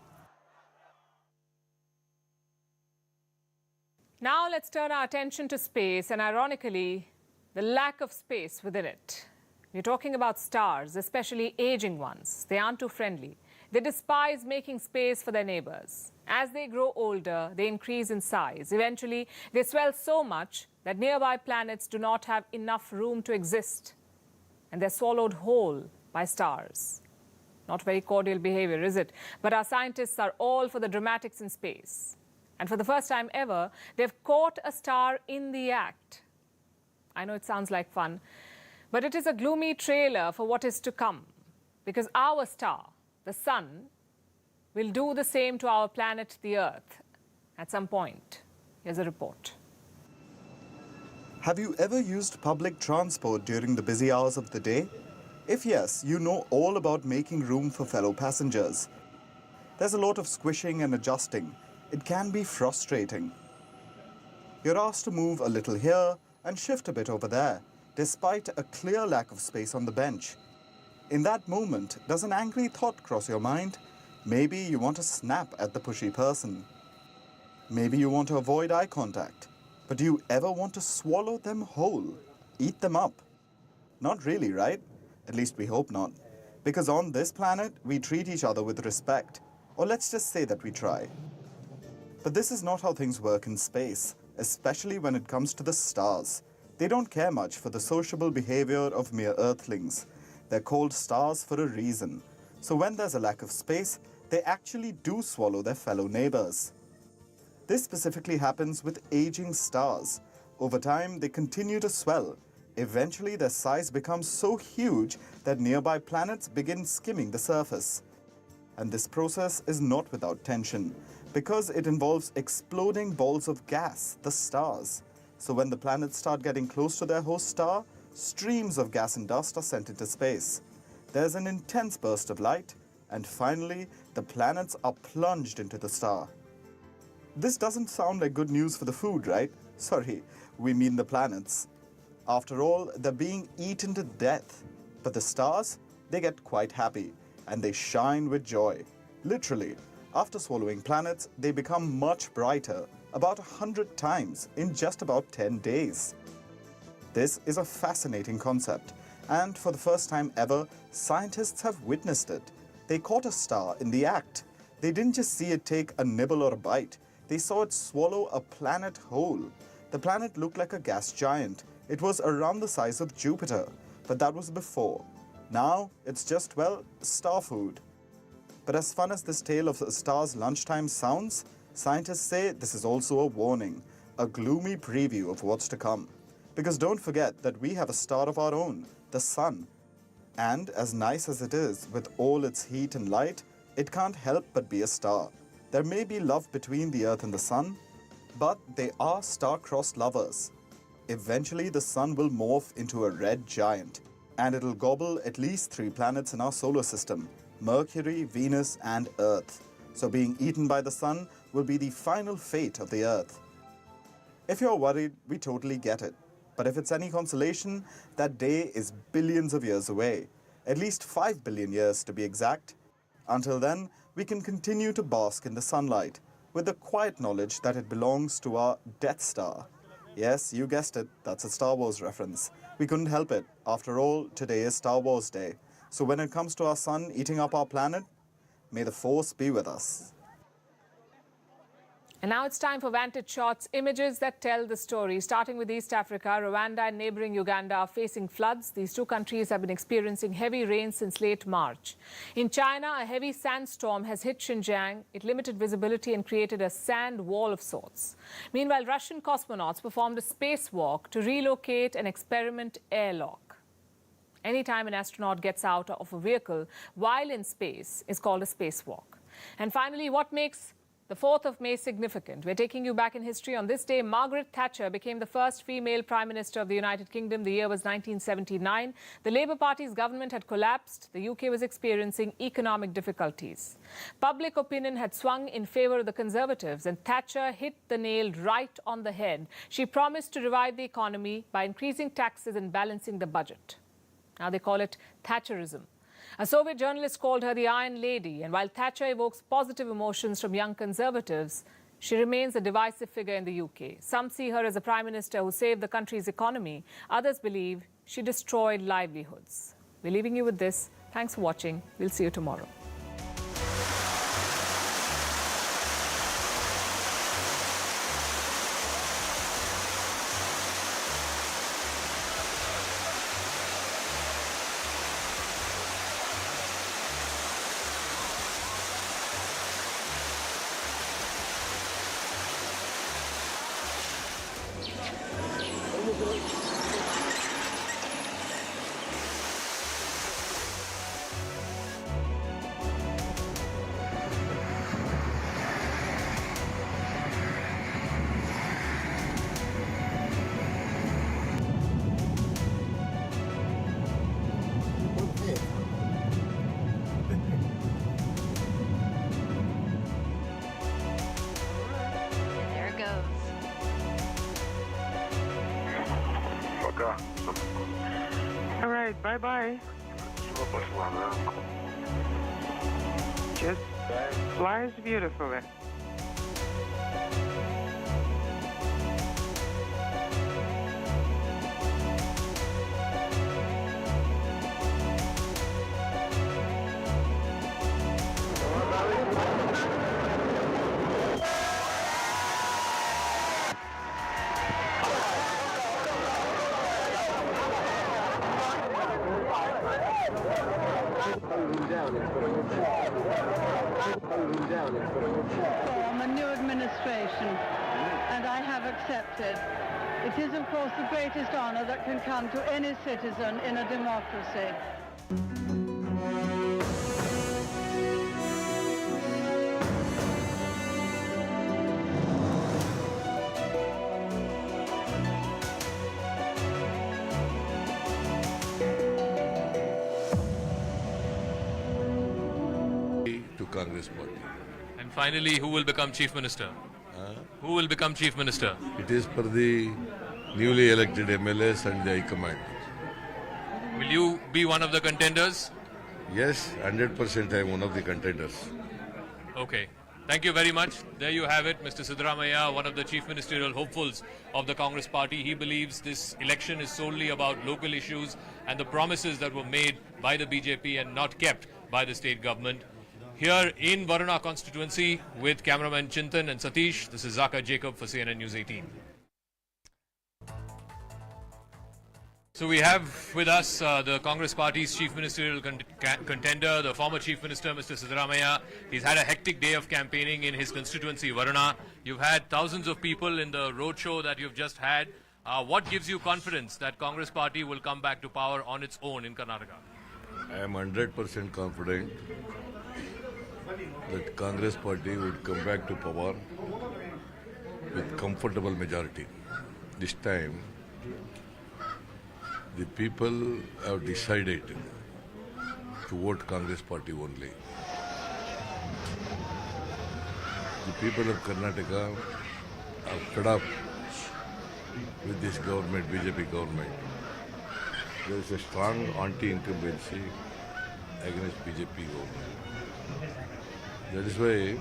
Now let's turn our attention to space and, ironically, the lack of space within it. We're talking about stars, especially aging ones. They aren't too friendly. They despise making space for their neighbors. As they grow older, they increase in size. Eventually, they swell so much that nearby planets do not have enough room to exist. And they're swallowed whole by stars. Not very cordial behavior, is it? But our scientists are all for the dramatics in space. And for the first time ever, they've caught a star in the act. I know it sounds like fun, but it is a gloomy trailer for what is to come. Because our star, the sun, will do the same to our planet, the Earth, at some point. Here's a report. Have you ever used public transport during the busy hours of the day? If yes, you know all about making room for fellow passengers. There's a lot of squishing and adjusting. It can be frustrating. You're asked to move a little here and shift a bit over there, despite a clear lack of space on the bench. In that moment, does an angry thought cross your mind? Maybe you want to snap at the pushy person. Maybe you want to avoid eye contact. But do you ever want to swallow them whole? Eat them up? Not really, right? At least we hope not. Because on this planet, we treat each other with respect. Or let's just say that we try. But this is not how things work in space, especially when it comes to the stars. They don't care much for the sociable behavior of mere Earthlings. They're called stars for a reason. So when there's a lack of space, they actually do swallow their fellow neighbors. This specifically happens with aging stars. Over time, they continue to swell. Eventually, their size becomes so huge that nearby planets begin skimming the surface. And this process is not without tension, because it involves exploding balls of gas, the stars. So when the planets start getting close to their host star, streams of gas and dust are sent into space. There's an intense burst of light, and finally, the planets are plunged into the star. This doesn't sound like good news for the food, right? Sorry, we mean the planets. After all, they're being eaten to death. But the stars, they get quite happy, and they shine with joy. Literally, after swallowing planets, they become much brighter, about 100 times in just about 10 days. This is a fascinating concept, and for the first time ever, scientists have witnessed it. They caught a star in the act. They didn't just see it take a nibble or a bite, they saw it swallow a planet whole. The planet looked like a gas giant. It was around the size of Jupiter, but that was before. Now, it's just, well, star food. But as fun as this tale of a star's lunchtime sounds, scientists say this is also a warning, a gloomy preview of what's to come. Because don't forget that we have a star of our own, the sun. And as nice as it is, with all its heat and light, it can't help but be a star. There may be love between the Earth and the sun, but they are star-crossed lovers. Eventually, the sun will morph into a red giant, and it'll gobble at least 3 planets in our solar system, Mercury, Venus, and Earth. So being eaten by the sun will be the final fate of the Earth. If you're worried, we totally get it. But if it's any consolation, that day is billions of years away, at least 5 billion years to be exact. Until then, we can continue to bask in the sunlight, with the quiet knowledge that it belongs to our Death Star. Yes, you guessed it, that's a Star Wars reference. We couldn't help it. After all, today is Star Wars Day. So when it comes to our sun eating up our planet, may the Force be with us. And now it's time for Vantage Shots, images that tell the story. Starting with East Africa, Rwanda and neighbouring Uganda are facing floods. These two countries have been experiencing heavy rain since late March. In China, a heavy sandstorm has hit Xinjiang. It limited visibility and created a sand wall of sorts. Meanwhile, Russian cosmonauts performed a spacewalk to relocate an experiment airlock. Anytime an astronaut gets out of a vehicle while in space is called a spacewalk. And finally, what makes the 4th of May significant? We're taking you back in history. On this day, Margaret Thatcher became the first female Prime Minister of the United Kingdom. The year was 1979. The Labour Party's government had collapsed. The UK was experiencing economic difficulties. Public opinion had swung in favour of the Conservatives, and Thatcher hit the nail right on the head. She promised to revive the economy by increasing taxes and balancing the budget. Now they call it Thatcherism. A Soviet journalist called her the Iron Lady, and while Thatcher evokes positive emotions from young Conservatives, she remains a divisive figure in the UK. Some see her as a Prime Minister who saved the country's economy. Others believe she destroyed livelihoods. We're leaving you with this. Thanks for watching. We'll see you tomorrow. All right, bye-bye. Just flies beautifully. Form a new administration, and I have accepted. It is, of course, the greatest honor that can come to any citizen in a democracy. To Congress party. And finally, who will become Chief Minister? Who will become Chief Minister? It is for the newly elected MLAs and the High Command. Will you be one of the contenders? Yes, 100% I am one of the contenders. Okay. Thank you very much. There you have it, Mr. Siddaramaiah, one of the chief ministerial hopefuls of the Congress party. He believes this election is solely about local issues and the promises that were made by the BJP and not kept by the state government. Here in Varuna constituency with cameraman Chintan and Satish, this is Zaka Jacob for CNN News 18. So we have with us the Congress party's chief ministerial contender, the former chief minister, Mr. Siddaramaiah. He's had a hectic day of campaigning in his constituency, Varuna. You've had thousands of people in the roadshow that you've just had. What gives you confidence that Congress party will come back to power on its own in Karnataka? I am 100% confident that Congress party would come back to power with comfortable majority. This time, the people have decided to vote Congress party only. The people of Karnataka are fed up with this government, BJP government. There is a strong anti-incumbency against BJP government. That is why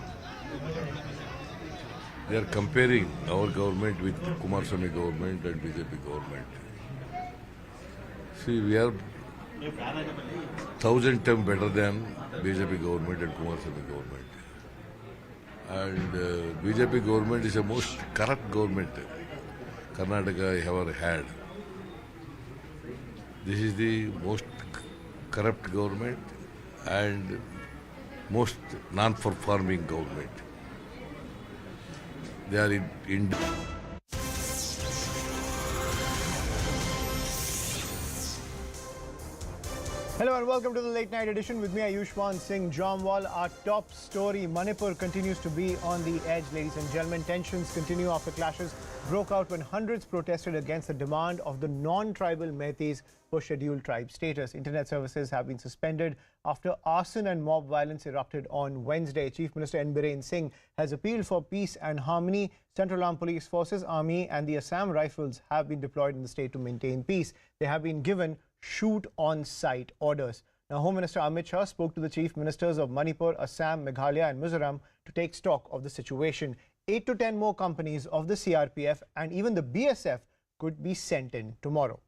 they are comparing our government with Kumaraswamy government and BJP government. See, we are 1,000 times better than BJP government and Kumaraswamy government. And BJP government is the most corrupt government Karnataka ever had. This is the most corrupt government and most non-performing government. They are in Hello and welcome to the late night edition with me, Ayushman Singh Jamwal. Our top story, Manipur continues to be on the edge, ladies and gentlemen. Tensions continue after clashes broke out when hundreds protested against the demand of the non-tribal Meiteis for scheduled tribe status. Internet services have been suspended after arson and mob violence erupted on Wednesday. Chief Minister N. Biren Singh has appealed for peace and harmony. Central Armed Police Forces, Army and the Assam Rifles have been deployed in the state to maintain peace. They have been given shoot-on-sight orders. Now, Home Minister Amit Shah spoke to the Chief Ministers of Manipur, Assam, Meghalaya and Mizoram to take stock of the situation. 8 to 10 more companies of the CRPF and even the BSF could be sent in tomorrow.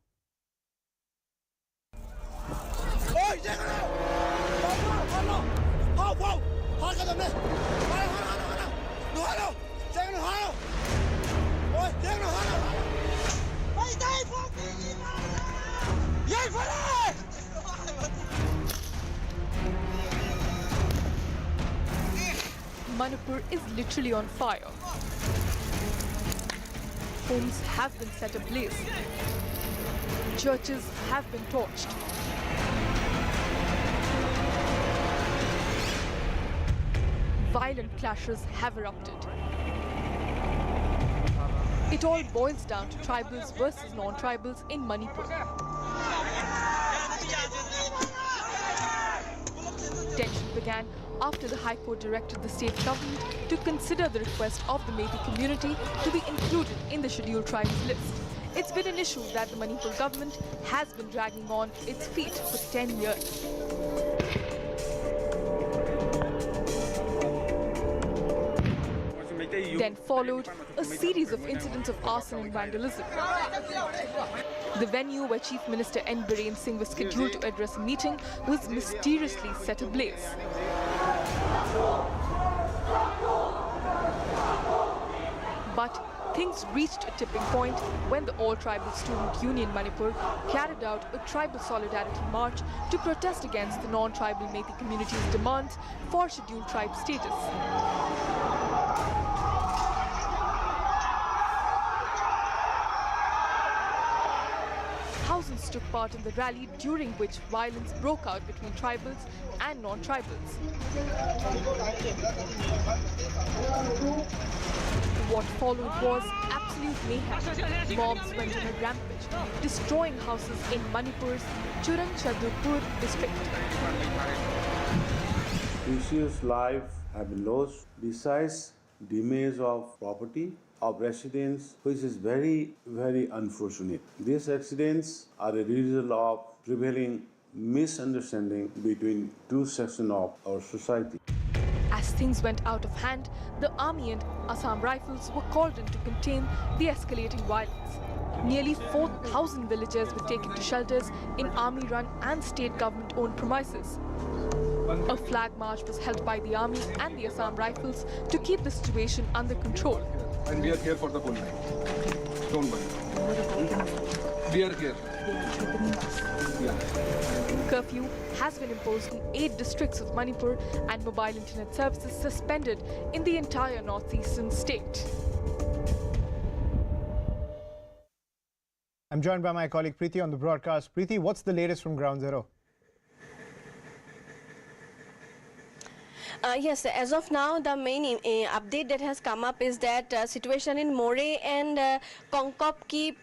Manipur is literally on fire. Homes have been set ablaze. Churches have been torched. Violent clashes have erupted. It all boils down to tribals versus non-tribals in Manipur. Tension began after the High Court directed the state government to consider the request of the Meitei community to be included in the scheduled tribes list. It's been an issue that the Manipur government has been dragging on its feet for 10 years. Then followed a series of incidents of arson and vandalism. The venue where Chief Minister N. Biren Singh was scheduled to address a meeting was mysteriously set ablaze. But things reached a tipping point when the All Tribal Student Union Manipur carried out a tribal solidarity march to protest against the non-tribal Meitei community's demands for scheduled tribe status. Thousands took part in the rally, during which violence broke out between tribals and non-tribals. What followed was absolute mayhem. Mobs went on a rampage, destroying houses in Manipur's Churangchadurpur district. Precious lives have been lost, besides damage of property of residents, which is very, very unfortunate. These accidents are a result of prevailing misunderstanding between two sections of our society. As things went out of hand, the army and Assam Rifles were called in to contain the escalating violence. Nearly 4,000 villagers were taken to shelters in army-run and state government-owned premises. A flag march was held by the army and the Assam Rifles to keep the situation under control. And we are here for the whole night. Don't worry. We are here. Curfew has been imposed in 8 districts of Manipur and mobile internet services suspended in the entire northeastern state. I'm joined by my colleague Preeti on the broadcast. Preeti, what's the latest from Ground Zero? Yes, as of now, the main update that has come up is that situation in More and Kongkopki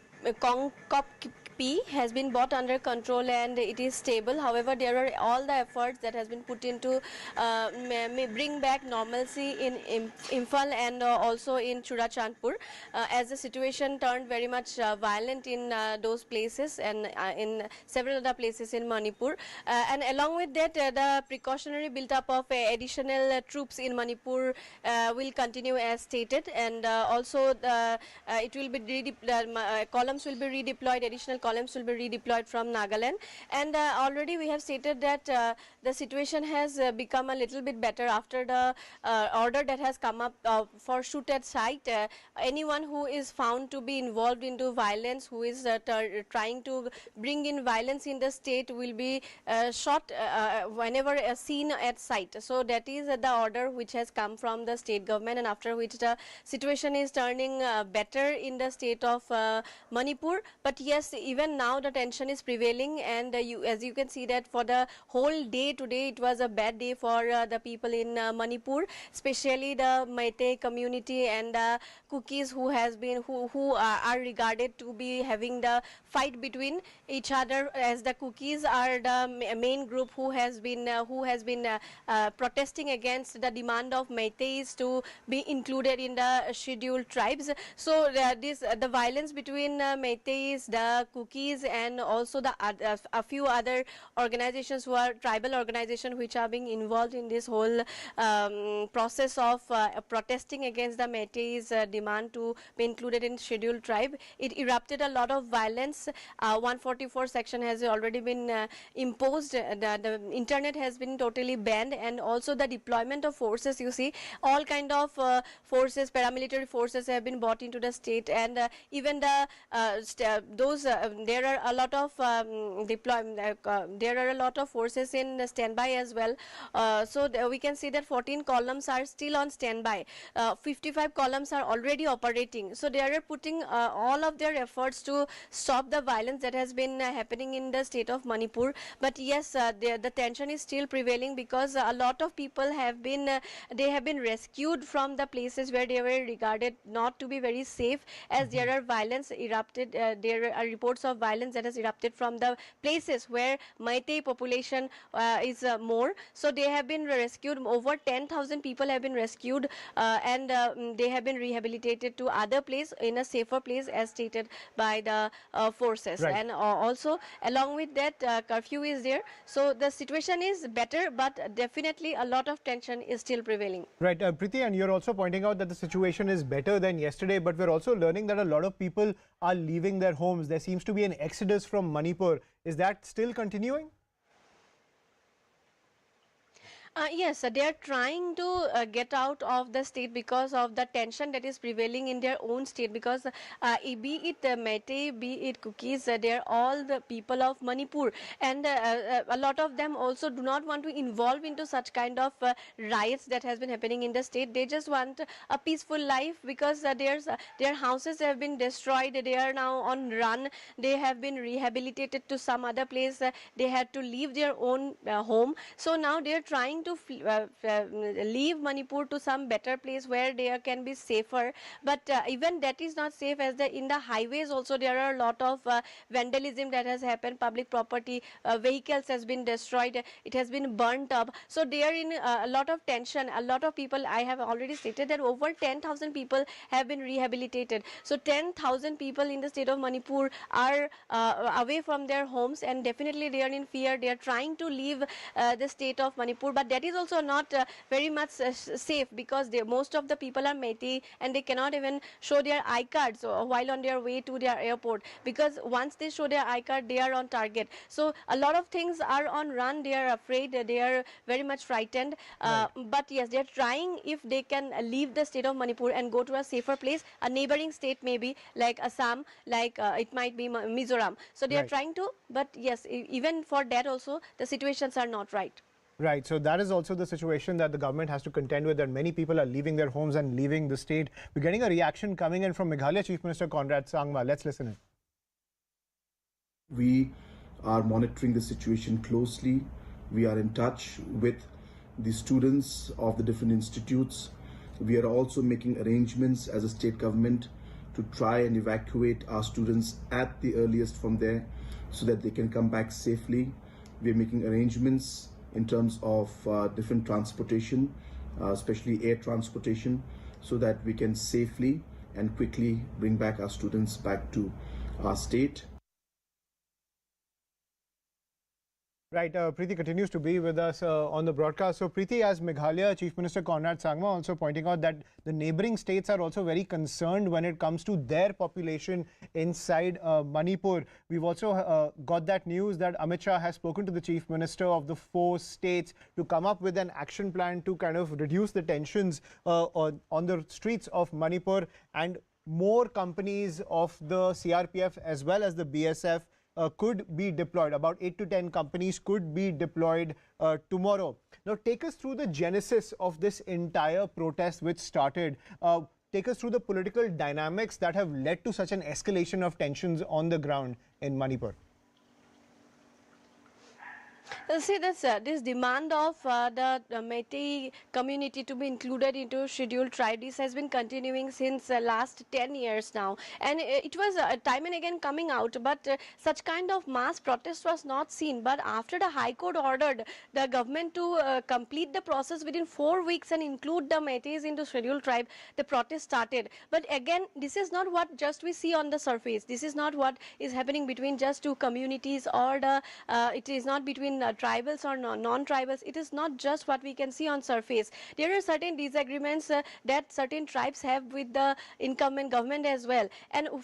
has been brought under control and it is stable. However, there are all the efforts that has been put into bring back normalcy in Imphal and also in Churachandpur, as the situation turned very much violent in those places and in several other places in Manipur. And along with that, the precautionary build-up of additional troops in Manipur will continue as stated, and also it will be columns will be redeployed, additional columns will be redeployed from Nagaland, and already we have stated that the situation has become a little bit better after the order that has come up for shoot at sight. Anyone who is found to be involved into violence, who is trying to bring in violence in the state, will be shot whenever seen at sight. So that is the order which has come from the state government, and after which the situation is turning better in the state of Manipur. But yes, even now the tension is prevailing, and as you can see that for the whole day today, it was a bad day for the people in Manipur, especially the Meitei community and the Kukis who are regarded to be having the fight between each other, as the Kukis are the main group who has been protesting against the demand of Meiteis to be included in the scheduled tribes. So the violence between Meiteis, the Kukis, and also a few other organizations who are tribal organizations which are being involved in this whole process of protesting against the Meiteis demand to be included in scheduled tribe. It erupted a lot of violence. 144 section has already been imposed. The internet has been totally banned, and also the deployment of forces. You see, all kind of forces, paramilitary forces have been brought into the state, and even there are a lot of there are a lot of forces in standby as well. So we can see that 14 columns are still on standby. 55 columns are already operating. So they are putting all of their efforts to stop the violence that has been happening in the state of Manipur. But yes, the tension is still prevailing, because a lot of people have been rescued from the places where they were regarded not to be very safe, as there are violence erupted. There are reports outbursts of violence that has erupted from the places where Meitei population is more. So they have been rescued. Over 10,000 people have been rescued, and they have been rehabilitated to other place in a safer place, as stated by the forces. Right. And also along with that, curfew is there. So the situation is better, but definitely a lot of tension is still prevailing. Right, Preeti, and you're also pointing out that the situation is better than yesterday, but we're also learning that a lot of people are leaving their homes. There seems to be an exodus from Manipur. Is that still continuing? Yes, they are trying to get out of the state because of the tension that is prevailing in their own state. Because be it Meitei, be it Cookies, they are all the people of Manipur, and a lot of them also do not want to involve into such kind of riots that has been happening in the state. They just want a peaceful life, because their houses have been destroyed. They are now on run. They have been rehabilitated to some other place. They had to leave their own home. So now they are trying to leave Manipur to some better place where they can be safer, but even that is not safe, as in the highways also there are a lot of vandalism that has happened. Public property, vehicles has been destroyed, it has been burnt up. So they are in a lot of tension. A lot of people, I have already stated that over 10,000 people have been rehabilitated. So 10,000 people in the state of Manipur are away from their homes, and definitely they are in fear. They are trying to leave the state of Manipur, but that is also not very much safe, because most of the people are Meitei, and they cannot even show their I-cards while on their way to their airport, because once they show their I-card, they are on target. So a lot of things are on run. They are afraid, they are very much frightened. But yes, they are trying, if they can leave the state of Manipur and go to a safer place, a neighboring state maybe like Assam, like it might be Mizoram. So they are trying to, but yes, even for that also the situations are not right. Right, so that is also the situation that the government has to contend with, that many people are leaving their homes and leaving the state. We're getting a reaction coming in from Meghalaya Chief Minister Conrad Sangma. Let's listen in. We are monitoring the situation closely. We are in touch with the students of the different institutes. We are also making arrangements as a state government to try and evacuate our students at the earliest from there, so that they can come back safely. We are making arrangements in terms of different transportation, especially air transportation, so that we can safely and quickly bring back our students back to our state. Right, Preeti continues to be with us on the broadcast. So Preeti, as Meghalaya Chief Minister Conrad Sangma also pointing out that the neighbouring states are also very concerned when it comes to their population inside Manipur. We've also got that news that Amit Shah has spoken to the Chief Minister of the 4 states to come up with an action plan to kind of reduce the tensions on the streets of Manipur, and more companies of the CRPF as well as the BSF could be deployed. About 8 to 10 companies could be deployed tomorrow. Now, take us through the genesis of this entire protest which started. Take us through the political dynamics that have led to such an escalation of tensions on the ground in Manipur. See, this demand of the Meitei community to be included into scheduled tribe, this has been continuing since last 10 years now, and it was time and again coming out, but such kind of mass protest was not seen. But after the High Court ordered the government to complete the process within 4 weeks and include the Meiteis into scheduled tribe, the protest started. But again, this is not what just we see on the surface. This is not what is happening between just 2 communities, or it is not between tribals or non-tribals. It is not just what we can see on surface. There are certain disagreements that certain tribes have with the incumbent government as well, and for